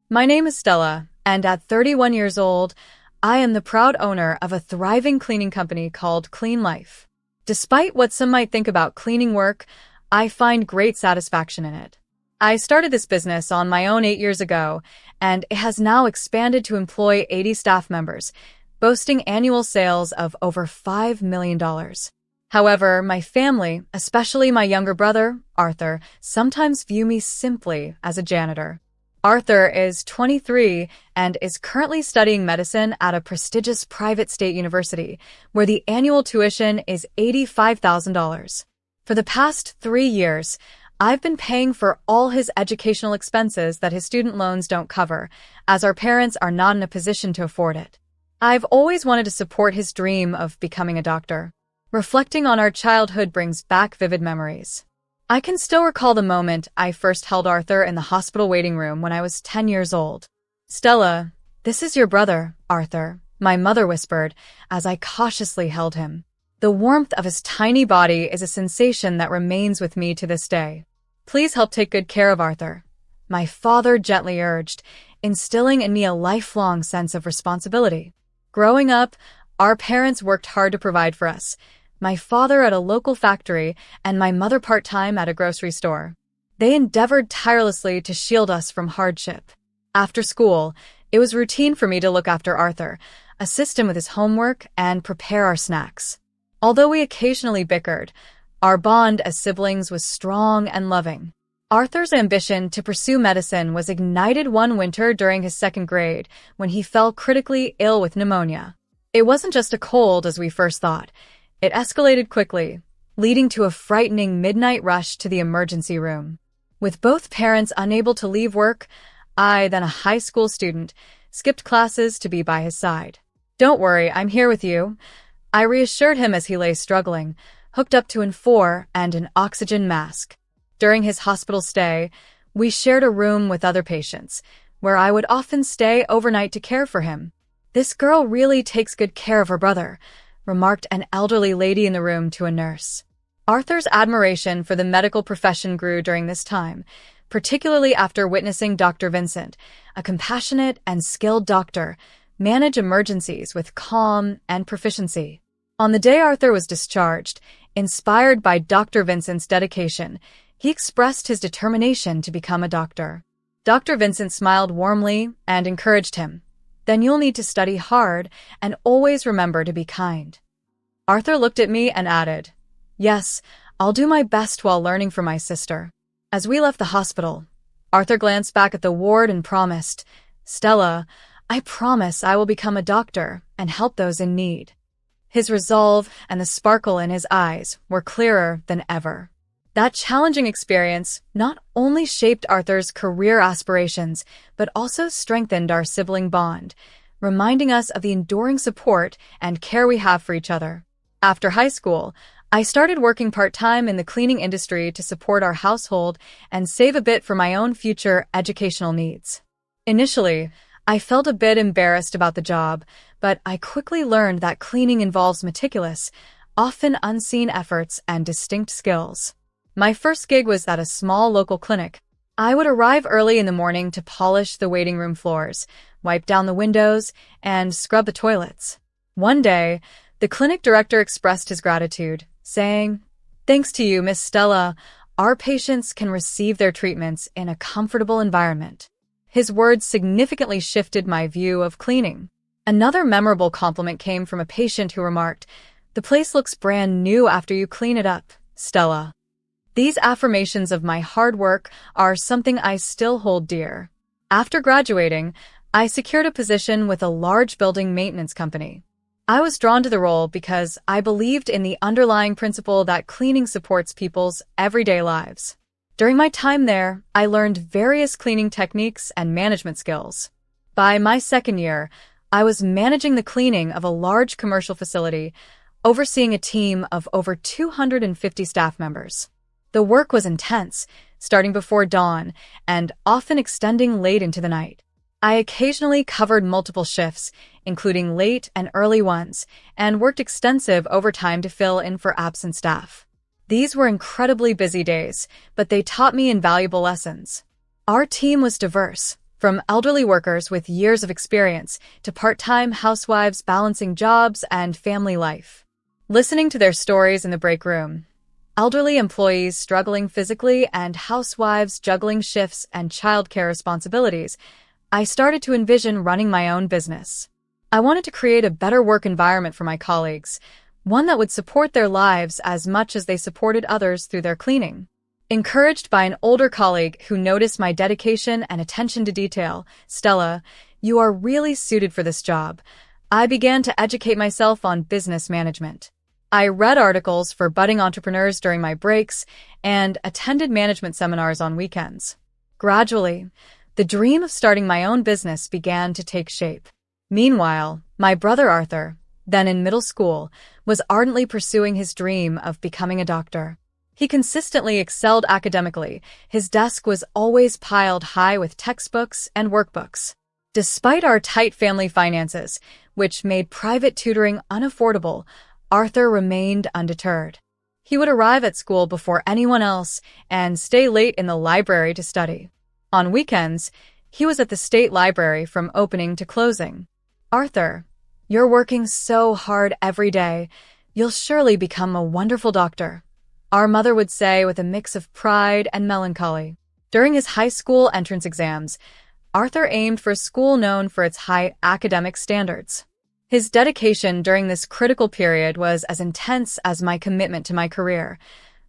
My name is Stella, and at 31 years old, I am the proud owner of a thriving cleaning company called Clean Life. Despite what some might think about cleaning work, I find great satisfaction in it. I started this business on my own 8 years ago, and it has now expanded to employ 80 staff members, boasting annual sales of over $5 million. However, my family, especially my younger brother, Arthur, sometimes view me simply as a janitor. Arthur is 23 and is currently studying medicine at a prestigious private state university, where the annual tuition is $85,000. For the past 3 years, I've been paying for all his educational expenses that his student loans don't cover, as our parents are not in a position to afford it. I've always wanted to support his dream of becoming a doctor. Reflecting on our childhood brings back vivid memories. I can still recall the moment I first held Arthur in the hospital waiting room when I was 10 years old. "Stella, this is your brother, Arthur," my mother whispered as I cautiously held him. The warmth of his tiny body is a sensation that remains with me to this day. "Please help take good care of Arthur," my father gently urged, instilling in me a lifelong sense of responsibility. Growing up, our parents worked hard to provide for us, my father at a local factory and my mother part-time at a grocery store. They endeavored tirelessly to shield us from hardship. After school, it was routine for me to look after Arthur, assist him with his homework, and prepare our snacks. Although we occasionally bickered, our bond as siblings was strong and loving. Arthur's ambition to pursue medicine was ignited one winter during his second grade when he fell critically ill with pneumonia. It wasn't just a cold as we first thought. It escalated quickly, leading to a frightening midnight rush to the emergency room. With both parents unable to leave work, I, then a high school student, skipped classes to be by his side. "Don't worry, I'm here with you," I reassured him as he lay struggling, hooked up to an IV and an oxygen mask. During his hospital stay, we shared a room with other patients, where I would often stay overnight to care for him. "This girl really takes good care of her brother," remarked an elderly lady in the room to a nurse. Arthur's admiration for the medical profession grew during this time, particularly after witnessing Dr. Vincent, a compassionate and skilled doctor, manage emergencies with calm and proficiency. On the day Arthur was discharged, inspired by Dr. Vincent's dedication, he expressed his determination to become a doctor. Dr. Vincent smiled warmly and encouraged him. "Then you'll need to study hard and always remember to be kind." Arthur looked at me and added, "Yes, I'll do my best while learning from my sister." As we left the hospital, Arthur glanced back at the ward and promised, "Stella, I promise I will become a doctor and help those in need." His resolve and the sparkle in his eyes were clearer than ever. That challenging experience not only shaped Arthur's career aspirations, but also strengthened our sibling bond, reminding us of the enduring support and care we have for each other. After high school, I started working part-time in the cleaning industry to support our household and save a bit for my own future educational needs. Initially, I felt a bit embarrassed about the job, but I quickly learned that cleaning involves meticulous, often unseen efforts and distinct skills. My first gig was at a small local clinic. I would arrive early in the morning to polish the waiting room floors, wipe down the windows, and scrub the toilets. One day, the clinic director expressed his gratitude, saying, "Thanks to you, Miss Stella, our patients can receive their treatments in a comfortable environment." His words significantly shifted my view of cleaning. Another memorable compliment came from a patient who remarked, "The place looks brand new after you clean it up, Stella." These affirmations of my hard work are something I still hold dear. After graduating, I secured a position with a large building maintenance company. I was drawn to the role because I believed in the underlying principle that cleaning supports people's everyday lives. During my time there, I learned various cleaning techniques and management skills. By my second year, I was managing the cleaning of a large commercial facility, overseeing a team of over 250 staff members. The work was intense, starting before dawn, and often extending late into the night. I occasionally covered multiple shifts, including late and early ones, and worked extensive overtime to fill in for absent staff. These were incredibly busy days, but they taught me invaluable lessons. Our team was diverse, from elderly workers with years of experience to part-time housewives balancing jobs and family life. Listening to their stories in the break room, elderly employees struggling physically and housewives juggling shifts and childcare responsibilities, I started to envision running my own business. I wanted to create a better work environment for my colleagues, one that would support their lives as much as they supported others through their cleaning. Encouraged by an older colleague who noticed my dedication and attention to detail, "Stella, you are really suited for this job," I began to educate myself on business management. I read articles for budding entrepreneurs during my breaks and attended management seminars on weekends. Gradually, the dream of starting my own business began to take shape. Meanwhile, my brother Arthur, then in middle school, was ardently pursuing his dream of becoming a doctor. He consistently excelled academically. His desk was always piled high with textbooks and workbooks. Despite our tight family finances, which made private tutoring unaffordable, Arthur remained undeterred. He would arrive at school before anyone else and stay late in the library to study. On weekends, he was at the state library from opening to closing. "Arthur, you're working so hard every day. You'll surely become a wonderful doctor," our mother would say with a mix of pride and melancholy. During his high school entrance exams, Arthur aimed for a school known for its high academic standards. His dedication during this critical period was as intense as my commitment to my career,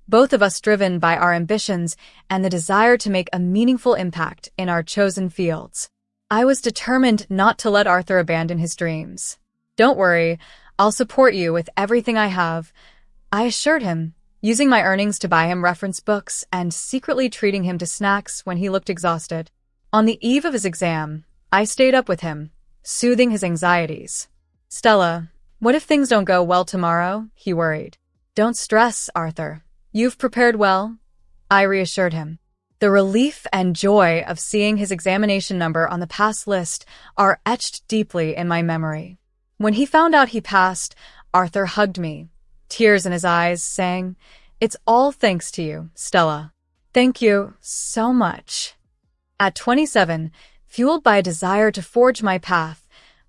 both of us driven by our ambitions and the desire to make a meaningful impact in our chosen fields. I was determined not to let Arthur abandon his dreams. "Don't worry, I'll support you with everything I have," I assured him, using my earnings to buy him reference books and secretly treating him to snacks when he looked exhausted. On the eve of his exam, I stayed up with him, soothing his anxieties. "Stella, what if things don't go well tomorrow?" he worried. "Don't stress, Arthur. You've prepared well," I reassured him. The relief and joy of seeing his examination number on the pass list are etched deeply in my memory. When he found out he passed, Arthur hugged me, tears in his eyes, saying, "It's all thanks to you, Stella. Thank you so much." At 27, fueled by a desire to forge my path,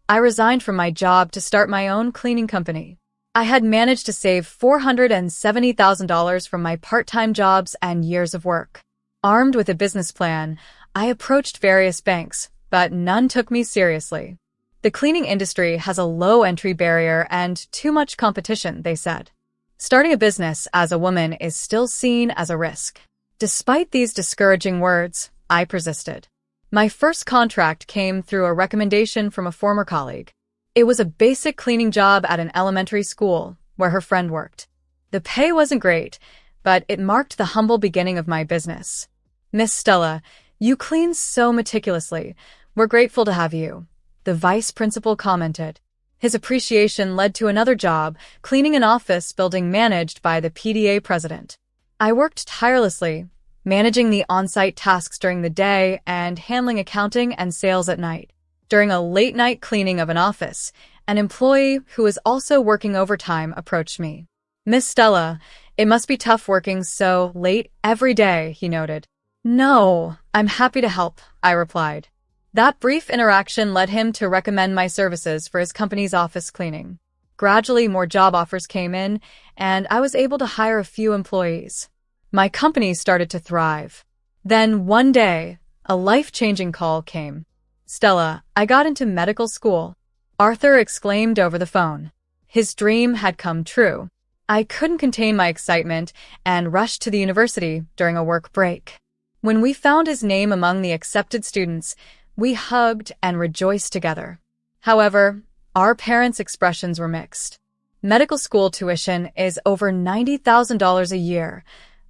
I resigned from my job to start my own cleaning company. I had managed to save $470,000 from my part-time jobs and years of work. Armed with a business plan, I approached various banks, but none took me seriously. The cleaning industry has a low entry barrier and too much competition, they said. Starting a business as a woman is still seen as a risk. Despite these discouraging words, I persisted. My first contract came through a recommendation from a former colleague. It was a basic cleaning job at an elementary school where her friend worked. The pay wasn't great, but it marked the humble beginning of my business. "Miss Stella, you clean so meticulously. We're grateful to have you," the vice principal commented. His appreciation led to another job, cleaning an office building managed by the PDA president. I worked tirelessly, managing the on-site tasks during the day and handling accounting and sales at night. During a late-night cleaning of an office, an employee who was also working overtime approached me. "Miss Stella, it must be tough working so late every day," he noted. "No, I'm happy to help," I replied. That brief interaction led him to recommend my services for his company's office cleaning. Gradually, more job offers came in, and I was able to hire a few employees. My company started to thrive. Then, one day, a life-changing call came. "Stella, I got into medical school," Arthur exclaimed over the phone. His dream had come true. I couldn't contain my excitement and rushed to the university during a work break. When we found his name among the accepted students, we hugged and rejoiced together. However, our parents' expressions were mixed. Medical school tuition is over $90,000 a year,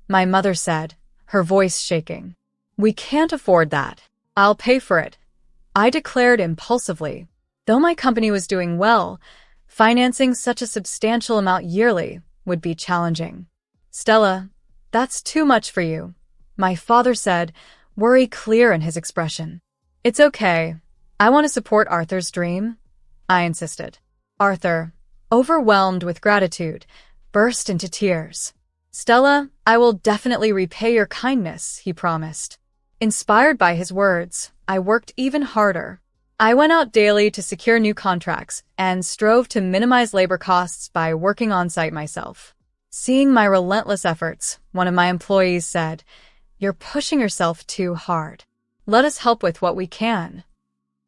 my mother said, her voice shaking. "We can't afford that. I'll pay for it," I declared impulsively. Though my company was doing well, financing such a substantial amount yearly would be challenging. "Stella, that's too much for you," my father said, worry clear in his expression. "It's okay. I want to support Arthur's dream," I insisted. Arthur, overwhelmed with gratitude, burst into tears. "Stella, I will definitely repay your kindness," he promised. Inspired by his words, I worked even harder. I went out daily to secure new contracts and strove to minimize labor costs by working on site myself. Seeing my relentless efforts, one of my employees said, "You're pushing yourself too hard. Let us help with what we can."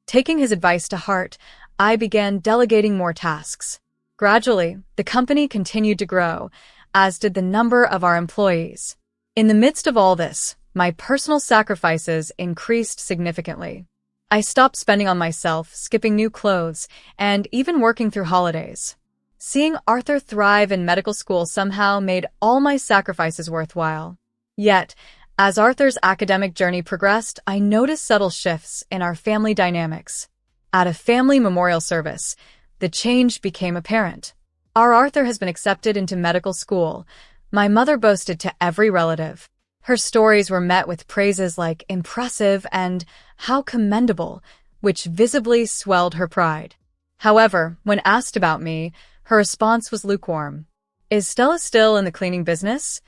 Taking his advice to heart, I began delegating more tasks. Gradually, the company continued to grow, as did the number of our employees. In the midst of all this, my personal sacrifices increased significantly. I stopped spending on myself, skipping new clothes, and even working through holidays. Seeing Arthur thrive in medical school somehow made all my sacrifices worthwhile. Yet, as Arthur's academic journey progressed, I noticed subtle shifts in our family dynamics. At a family memorial service, the change became apparent. Our Arthur has been accepted into medical school, my mother boasted to every relative. Her stories were met with praises like impressive and how commendable, which visibly swelled her pride. However, when asked about me, her response was lukewarm. "Is Stella still in the cleaning business?"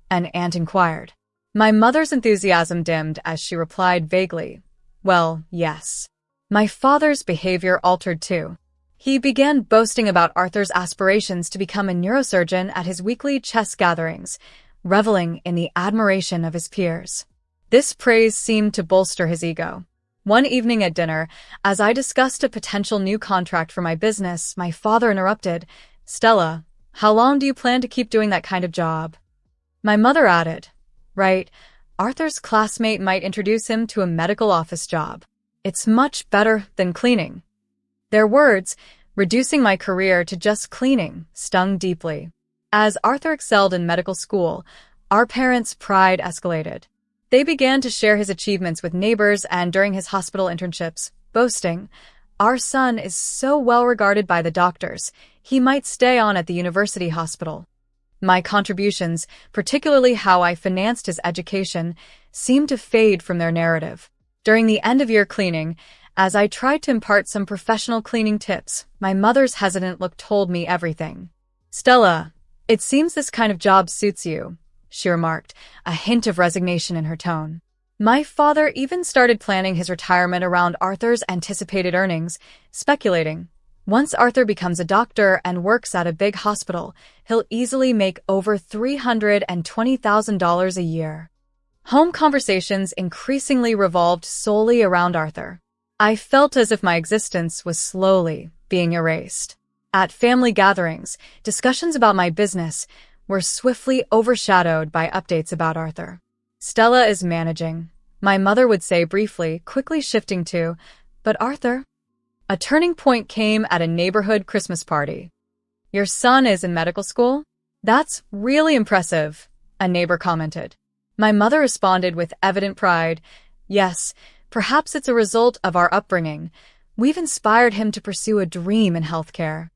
an aunt inquired. My mother's enthusiasm dimmed as she replied vaguely, "Well, yes." My father's behavior altered too. He began boasting about Arthur's aspirations to become a neurosurgeon at his weekly chess gatherings, reveling in the admiration of his peers. This praise seemed to bolster his ego. One evening at dinner, as I discussed a potential new contract for my business, my father interrupted, "Stella, how long do you plan to keep doing that kind of job?" My mother added, "Right, Arthur's classmate might introduce him to a medical office job. It's much better than cleaning." Their words, reducing my career to just cleaning, stung deeply. As Arthur excelled in medical school, our parents' pride escalated. They began to share his achievements with neighbors and during his hospital internships, boasting, "Our son is so well regarded by the doctors, he might stay on at the university hospital." My contributions, particularly how I financed his education, seemed to fade from their narrative. During the end-of-year cleaning, as I tried to impart some professional cleaning tips, my mother's hesitant look told me everything. "Stella, it seems this kind of job suits you," she remarked, a hint of resignation in her tone. My father even started planning his retirement around Arthur's anticipated earnings, speculating, "Once Arthur becomes a doctor and works at a big hospital, he'll easily make over $320,000 a year." Home conversations increasingly revolved solely around Arthur. I felt as if my existence was slowly being erased. At family gatherings, discussions about my business were swiftly overshadowed by updates about Arthur. "Stella is managing," my mother would say briefly, quickly shifting to, "But Arthur?" A turning point came at a neighborhood Christmas party. "Your son is in medical school? That's really impressive," a neighbor commented. My mother responded with evident pride, "Yes, perhaps it's a result of our upbringing. We've inspired him to pursue a dream in healthcare."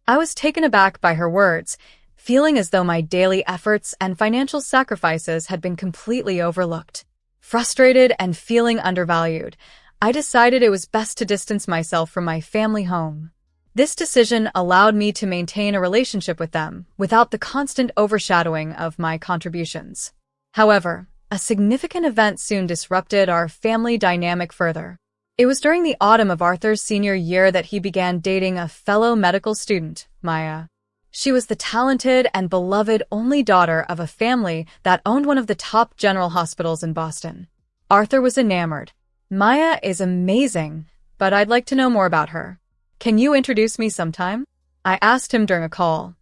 I was taken aback by her words, feeling as though my daily efforts and financial sacrifices had been completely overlooked. Frustrated and feeling undervalued, I decided it was best to distance myself from my family home. This decision allowed me to maintain a relationship with them without the constant overshadowing of my contributions. However, a significant event soon disrupted our family dynamic further. It was during the autumn of Arthur's senior year that he began dating a fellow medical student, Maya. She was the talented and beloved only daughter of a family that owned one of the top general hospitals in Boston. Arthur was enamored. "Maya is amazing, but I'd like to know more about her. Can you introduce me sometime?" I asked him during a call.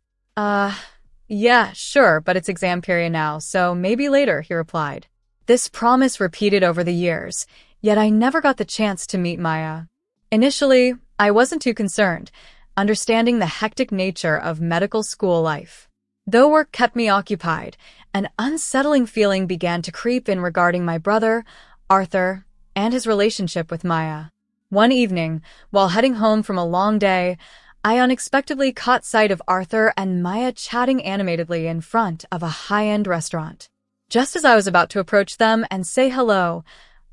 Yeah, sure, but it's exam period now, so maybe later," he replied. This promise repeated over the years, yet I never got the chance to meet Maya. Initially, I wasn't too concerned, understanding the hectic nature of medical school life. Though work kept me occupied, an unsettling feeling began to creep in regarding my brother, Arthur, and his relationship with Maya. One evening, while heading home from a long day, I unexpectedly caught sight of Arthur and Maya chatting animatedly in front of a high-end restaurant. Just as I was about to approach them and say hello,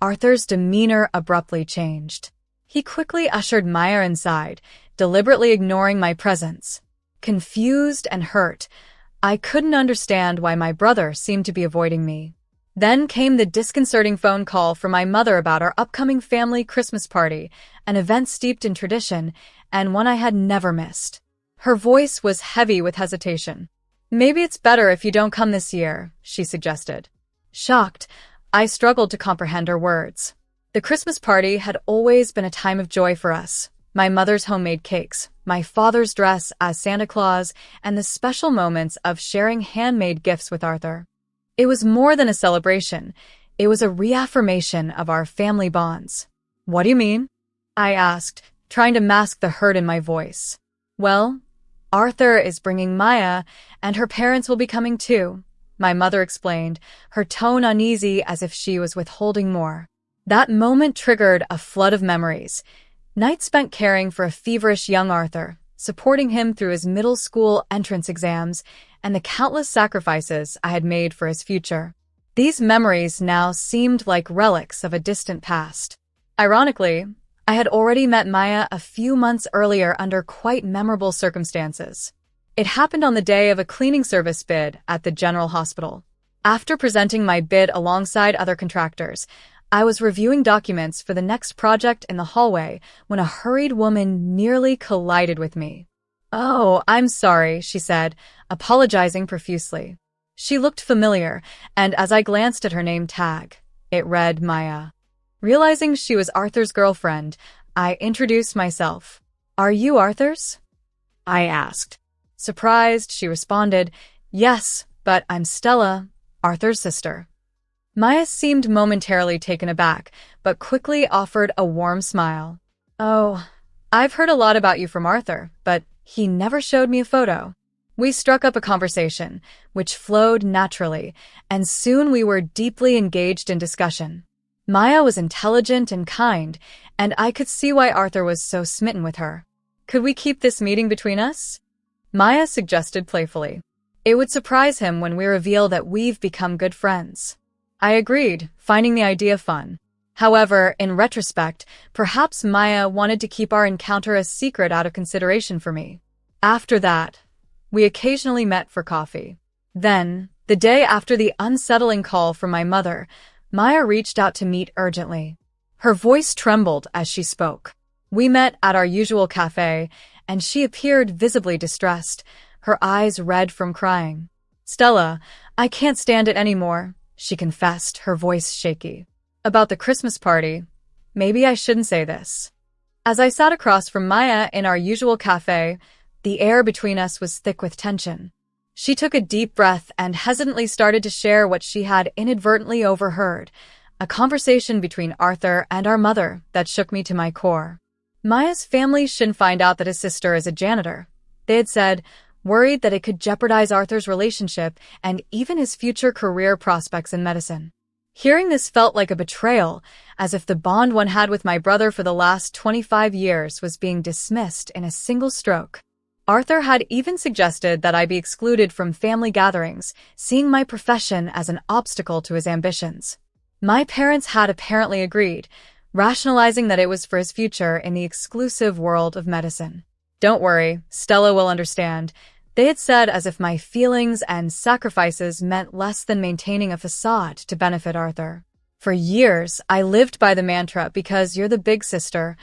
Arthur's demeanor abruptly changed. He quickly ushered Maya inside, deliberately ignoring my presence. Confused and hurt, I couldn't understand why my brother seemed to be avoiding me. Then came the disconcerting phone call from my mother about our upcoming family Christmas party, an event steeped in tradition and one I had never missed. Her voice was heavy with hesitation. "Maybe it's better if you don't come this year," she suggested. Shocked, I struggled to comprehend her words. The Christmas party had always been a time of joy for us. My mother's homemade cakes, my father's dress as Santa Claus, and the special moments of sharing handmade gifts with Arthur. It was more than a celebration. It was a reaffirmation of our family bonds. "What do you mean?" I asked, trying to mask the hurt in my voice. "Well, Arthur is bringing Maya, and her parents will be coming too," my mother explained, her tone uneasy as if she was withholding more. That moment triggered a flood of memories. Nights spent caring for a feverish young Arthur, supporting him through his middle school entrance exams, and the countless sacrifices I had made for his future. These memories now seemed like relics of a distant past. Ironically, I had already met Maya a few months earlier under quite memorable circumstances. It happened on the day of a cleaning service bid at the General Hospital. After presenting my bid alongside other contractors, I was reviewing documents for the next project in the hallway when a hurried woman nearly collided with me. "Oh, I'm sorry," she said, apologizing profusely. She looked familiar, and as I glanced at her name tag, it read Maya. Realizing she was Arthur's girlfriend, I introduced myself. "Are you Arthur's?" I asked. Surprised, she responded, "Yes, but I'm Stella, Arthur's sister." Maya seemed momentarily taken aback, but quickly offered a warm smile. "Oh, I've heard a lot about you from Arthur, but he never showed me a photo." We struck up a conversation, which flowed naturally, and soon we were deeply engaged in discussion. Maya was intelligent and kind, and I could see why Arthur was so smitten with her. "Could we keep this meeting between us?" Maya suggested playfully. "It would surprise him when we reveal that we've become good friends." I agreed, finding the idea fun. However, in retrospect, perhaps Maya wanted to keep our encounter a secret out of consideration for me. After that, we occasionally met for coffee. Then, the day after the unsettling call from my mother, Maya reached out to meet urgently. Her voice trembled as she spoke. We met at our usual cafe, and she appeared visibly distressed, her eyes red from crying. "Stella, I can't stand it anymore," she confessed, her voice shaky. "About the Christmas party, maybe I shouldn't say this." As I sat across from Maya in our usual cafe, the air between us was thick with tension. She took a deep breath and hesitantly started to share what she had inadvertently overheard, a conversation between Arthur and our mother that shook me to my core. Maya's family shouldn't find out that his sister is a janitor, they had said, worried that it could jeopardize Arthur's relationship and even his future career prospects in medicine. Hearing this felt like a betrayal, as if the bond one had with my brother for the last 25 years was being dismissed in a single stroke. Arthur had even suggested that I be excluded from family gatherings, seeing my profession as an obstacle to his ambitions. My parents had apparently agreed, rationalizing that it was for his future in the exclusive world of medicine. "Don't worry, Stella will understand," they had said, as if my feelings and sacrifices meant less than maintaining a facade to benefit Arthur. For years, I lived by the mantra, "Because you're the big sister,"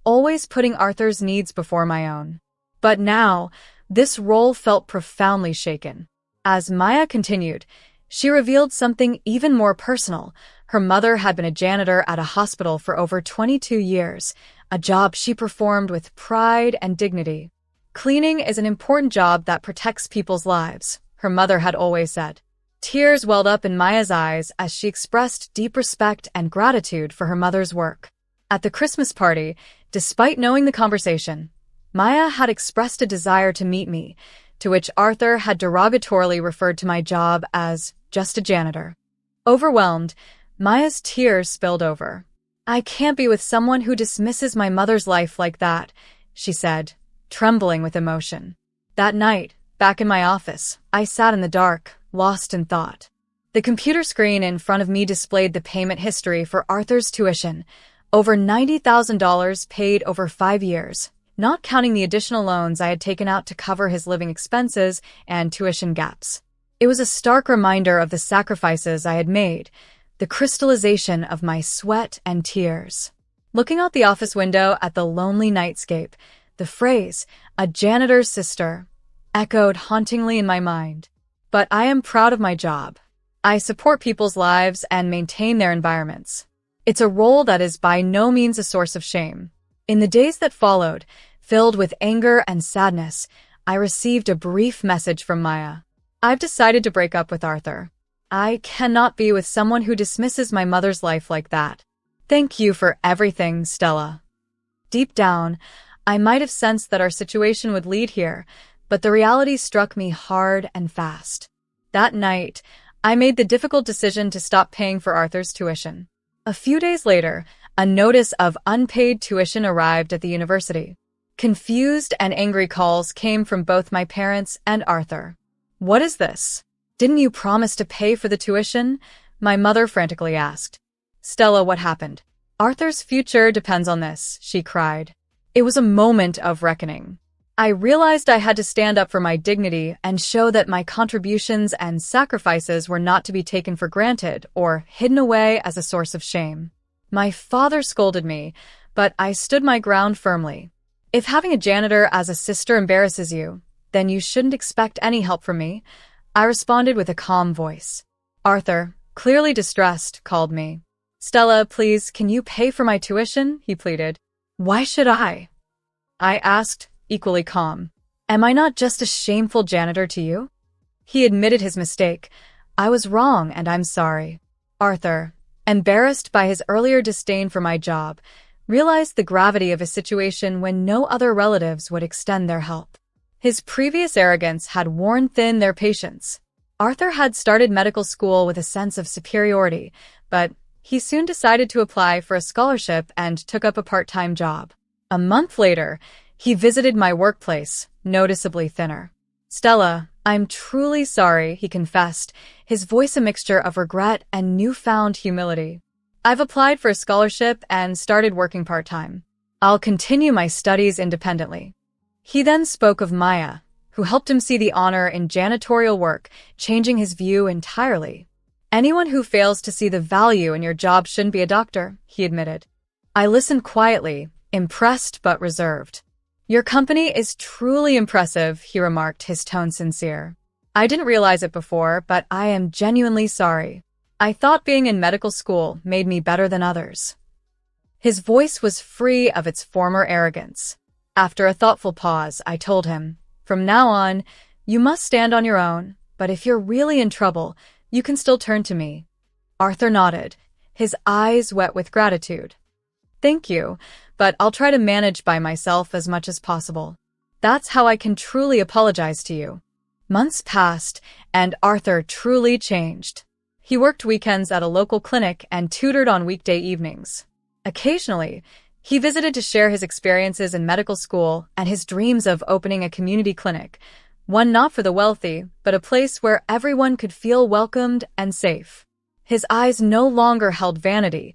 always putting Arthur's needs before my own. But now, this role felt profoundly shaken. As Maya continued, she revealed something even more personal. Her mother had been a janitor at a hospital for over 22 years, a job she performed with pride and dignity. "Cleaning is an important job that protects people's lives," her mother had always said. Tears welled up in Maya's eyes as she expressed deep respect and gratitude for her mother's work. At the Christmas party, despite knowing the conversation, Maya had expressed a desire to meet me, to which Arthur had derogatorily referred to my job as just a janitor. Overwhelmed, Maya's tears spilled over. "I can't be with someone who dismisses my mother's life like that," she said, trembling with emotion. That night, back in my office, I sat in the dark, lost in thought. The computer screen in front of me displayed the payment history for Arthur's tuition, over $90,000 paid over 5 years, not counting the additional loans I had taken out to cover his living expenses and tuition gaps. It was a stark reminder of the sacrifices I had made, the crystallization of my sweat and tears. Looking out the office window at the lonely nightscape, the phrase, "a janitor's sister," echoed hauntingly in my mind. But I am proud of my job. I support people's lives and maintain their environments. It's a role that is by no means a source of shame. In the days that followed, filled with anger and sadness, I received a brief message from Maya. "I've decided to break up with Arthur. I cannot be with someone who dismisses my mother's life like that. Thank you for everything, Stella." Deep down, I might have sensed that our situation would lead here, but the reality struck me hard and fast. That night, I made the difficult decision to stop paying for Arthur's tuition. A few days later, a notice of unpaid tuition arrived at the university. Confused and angry calls came from both my parents and Arthur. "What is this? Didn't you promise to pay for the tuition?" my mother frantically asked. "Stella, what happened?" "Arthur's future depends on this," she cried. It was a moment of reckoning. I realized I had to stand up for my dignity and show that my contributions and sacrifices were not to be taken for granted or hidden away as a source of shame. My father scolded me, but I stood my ground firmly. "If having a janitor as a sister embarrasses you, then you shouldn't expect any help from me," I responded with a calm voice. Arthur, clearly distressed, called me. "Stella, please, can you pay for my tuition?" he pleaded. "Why should I?" I asked, equally calm. "Am I not just a shameful janitor to you?" He admitted his mistake. "I was wrong, and I'm sorry." Arthur, embarrassed by his earlier disdain for my job, realized the gravity of his situation when no other relatives would extend their help. His previous arrogance had worn thin their patience. Arthur had started medical school with a sense of superiority, but he soon decided to apply for a scholarship and took up a part-time job. A month later, he visited my workplace, noticeably thinner. "Stella, I'm truly sorry," he confessed, his voice a mixture of regret and newfound humility. "I've applied for a scholarship and started working part-time. I'll continue my studies independently." He then spoke of Maya, who helped him see the honor in janitorial work, changing his view entirely. "Anyone who fails to see the value in your job shouldn't be a doctor," he admitted. I listened quietly, impressed but reserved. "Your company is truly impressive," he remarked, his tone sincere. "I didn't realize it before, but I am genuinely sorry. I thought being in medical school made me better than others." His voice was free of its former arrogance. After a thoughtful pause, I told him, "From now on, you must stand on your own, but if you're really in trouble, you can still turn to me." Arthur nodded, his eyes wet with gratitude. "Thank you, but I'll try to manage by myself as much as possible. That's how I can truly apologize to you." Months passed, and Arthur truly changed. He worked weekends at a local clinic and tutored on weekday evenings. Occasionally, he visited to share his experiences in medical school and his dreams of opening a community clinic, one not for the wealthy, but a place where everyone could feel welcomed and safe. His eyes no longer held vanity,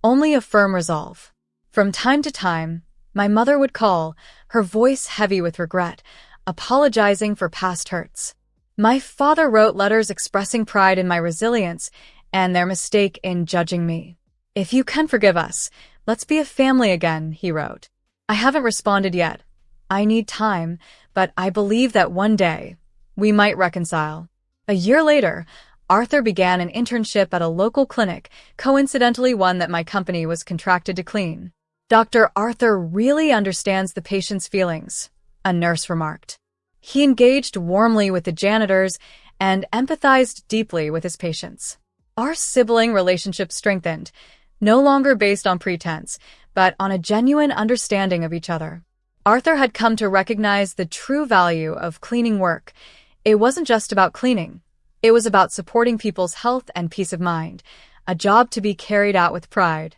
only a firm resolve. From time to time, my mother would call, her voice heavy with regret, apologizing for past hurts. My father wrote letters expressing pride in my resilience and their mistake in judging me. "If you can forgive us, let's be a family again," he wrote. I haven't responded yet. I need time, but I believe that one day we might reconcile. A year later, Arthur began an internship at a local clinic, coincidentally one that my company was contracted to clean. "Dr. Arthur really understands the patient's feelings," a nurse remarked. He engaged warmly with the janitors and empathized deeply with his patients. Our sibling relationship strengthened, no longer based on pretense, but on a genuine understanding of each other. Arthur had come to recognize the true value of cleaning work. It wasn't just about cleaning. It was about supporting people's health and peace of mind, a job to be carried out with pride.